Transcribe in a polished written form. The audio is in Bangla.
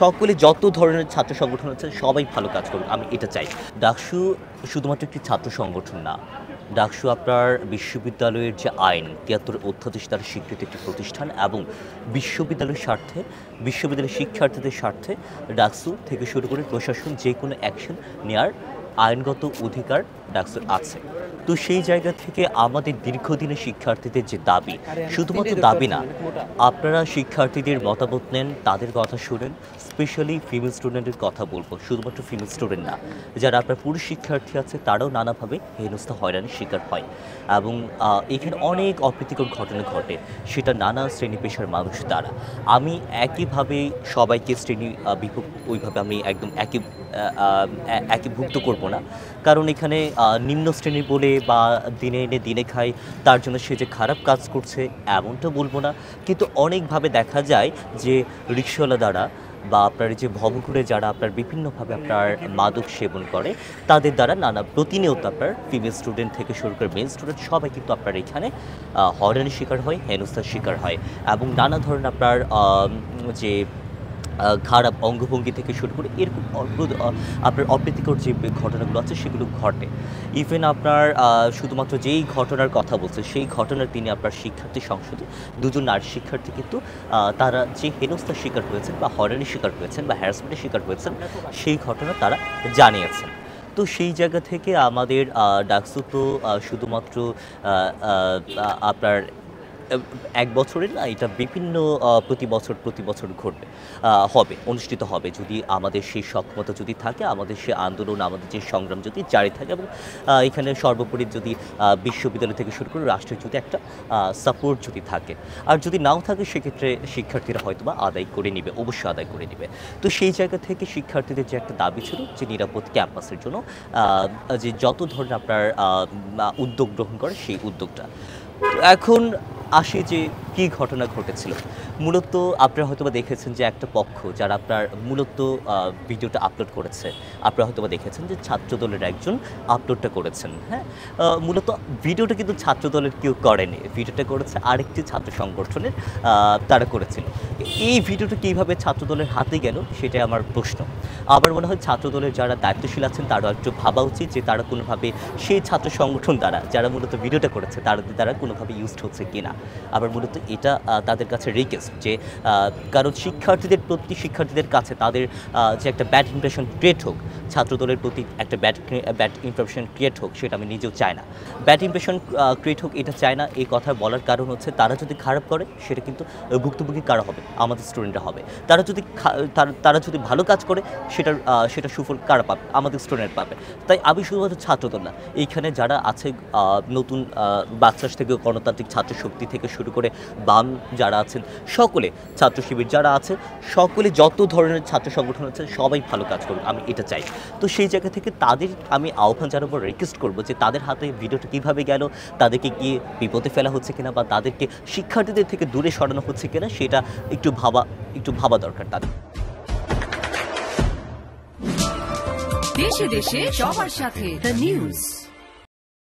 সকলে যত ধরনের ছাত্র সংগঠন আছে সবাই ভালো কাজ করুক, আমি এটা চাই। ডাকসু শুধুমাত্র একটি ছাত্র সংগঠন না, ডাকসু আপনার বিশ্ববিদ্যালয়ের যে আইন ৭৩ অধ্যাদেশ দ্বারা স্বীকৃত একটি প্রতিষ্ঠান এবং বিশ্ববিদ্যালয়ের স্বার্থে, বিশ্ববিদ্যালয়ের শিক্ষার্থীদের স্বার্থে ডাকসু থেকে শুরু করে প্রশাসন যে কোনো অ্যাকশন নেওয়ার আইনগত অধিকার ডাকসুর আছে। তো সেই জায়গা থেকে আমাদের দীর্ঘদিনের শিক্ষার্থীদের যে দাবি, শুধুমাত্র দাবি না, আপনারা শিক্ষার্থীদের মতামত নেন, তাদের কথা শুনেন। স্পেশালি ফিমেল স্টুডেন্টের কথা বলবো, শুধুমাত্র ফিমেল স্টুডেন্ট না, যারা আপনার পুরুষ শিক্ষার্থী আছে তারাও নানাভাবে হেনস্থা হয়রানির শিকার হয় এবং এখানে অনেক অপ্রীতিকর ঘটনা ঘটে, সেটা নানা শ্রেণী পেশার মানুষ দ্বারা। আমি একইভাবে সবাইকে শ্রেণী ওইভাবে আমি একদম একীভুক্ত করব না, কারণ এখানে নিম্ন শ্রেণীর বলে বা দিনে এনে দিনে খায় তার জন্য সে যে খারাপ কাজ করছে এমনটা বলবো না, কিন্তু অনেকভাবে দেখা যায় যে রিক্সাওয়ালা দ্বারা বা আপনার যে ভবঘুরে যারা আপনার বিভিন্নভাবে আপনার মাদক সেবন করে তাদের দ্বারা নানা প্রতিনিয়ত আপনার ফিমেল স্টুডেন্ট থেকে শুরু করে মেল স্টুডেন্ট সবাই কিন্তু আপনার এখানে হয়রানির শিকার হয়, হেনস্থার শিকার হয় এবং নানা ধরনের আপনার যে খারাপ অঙ্গভঙ্গি থেকে শুরু করে এরকম আপনার অপ্রীতিকর যে ঘটনাগুলো আছে সেগুলো ঘটে। ইভেন আপনার শুধুমাত্র যেই ঘটনার কথা বলছে সেই ঘটনার তিনি আপনার শিক্ষার্থী সংসদে দুজন নারী শিক্ষার্থী কিন্তু তারা যে হেনস্থার শিকার হয়েছেন বা হয়রানির শিকার হয়েছেন বা হ্যারাসমেন্টের শিকার হয়েছেন সেই ঘটনা তারা জানিয়েছেন। তো সেই জায়গা থেকে আমাদের ডাকসু তো শুধুমাত্র আপনার এক বছরের না, এটা বিভিন্ন প্রতি বছর ঘটবে, হবে, অনুষ্ঠিত হবে যদি আমাদের সেই সক্ষমতা যদি থাকে, আমাদের সেই আন্দোলন, আমাদের যে সংগ্রাম যদি জারি থাকে এবং এখানে সর্বোপরি যদি বিশ্ববিদ্যালয় থেকে শুরু করে রাষ্ট্রের যদি একটা সাপোর্ট যদি থাকে। আর যদি নাও থাকে সেক্ষেত্রে শিক্ষার্থীরা হয়তো বা আদায় করে নেবে, অবশ্যই আদায় করে নেবে। তো সেই জায়গা থেকে শিক্ষার্থীদের যে একটা দাবি ছিল যে নিরাপদ ক্যাম্পাসের জন্য যে যত ধরনের আপনার উদ্যোগ গ্রহণ করে সেই উদ্যোগটা। এখন আসে যে কী ঘটনা ঘটেছিল। মূলত আপনারা হয়তোবা দেখেছেন যে একটা পক্ষ যারা আপনার মূলত ভিডিওটা আপলোড করেছে, আপনারা হয়তোবা দেখেছেন যে ছাত্রদলের একজন আপলোডটা করেছেন। হ্যাঁ, মূলত ভিডিওটা কিন্তু ছাত্রদলের কেউ করেনি, ভিডিওটা করেছে আরেকটি ছাত্র সংগঠনের, তারা করেছিল। এই ভিডিওটা কীভাবে ছাত্রদলের হাতে গেল সেটাই আমার প্রশ্ন। আমার মনে হয় ছাত্রদলের যারা দায়িত্বশীল আছেন তারাও একটু ভাবা উচিত যে তারা কোনোভাবে সেই ছাত্র সংগঠন দ্বারা যারা মূলত ভিডিওটা করেছে তাদের দ্বারা কোনোভাবে ইউজড হচ্ছে কিনা। আবার মূলত এটা তাদের কাছে রিকোয়েস্ট যে কারণ শিক্ষার্থীদের কাছে তাদের যে একটা ব্যাড ইমপ্রেশন ক্রিয়েট হোক, ছাত্রদলের প্রতি একটা ব্যাড ইমপ্রেশন ক্রিয়েট হোক, সেটা আমি নিজেও চাই না। ব্যাড ইমপ্রেশন ক্রিয়েট হোক এটা চায় না। এই কথা বলার কারণ হচ্ছে তারা যদি খারাপ করে সেটা কিন্তু ভুক্তভোগী কারা হবে? আমাদের স্টুডেন্টরা হবে। তারা যদি ভালো কাজ করে সেটা সুফল কারা পাবে? আমাদের স্টুডেন্ট পাবে। তাই আমি শুধুমাত্র ছাত্রদল না, এইখানে যারা আছে নতুন বাকশাস থেকে গণতান্ত্রিক ছাত্র শক্তি থেকে শুরু করে বাম যারা আছেন, সকলে ছাত্র শিবির যারা আছে, সকলে যত ধরনের ছাত্র সংগঠন আছে সবাই ভালো কাজ করুক, আমি এটা চাই। তো সেই জায়গা থেকে তাদের আমি আহ্বান জানাবো, রিকোয়েস্ট করবো যে তাদের হাতে ভিডিওটা কীভাবে গেল, তাদেরকে গিয়ে বিপদে ফেলা হচ্ছে কিনা বা তাদেরকে শিক্ষার্থীদের থেকে দূরে সরানো হচ্ছে কিনা সেটা একটু ভাবা দরকার তাদের। দেশে দেশে সবার সাথে দ্য নিউজ।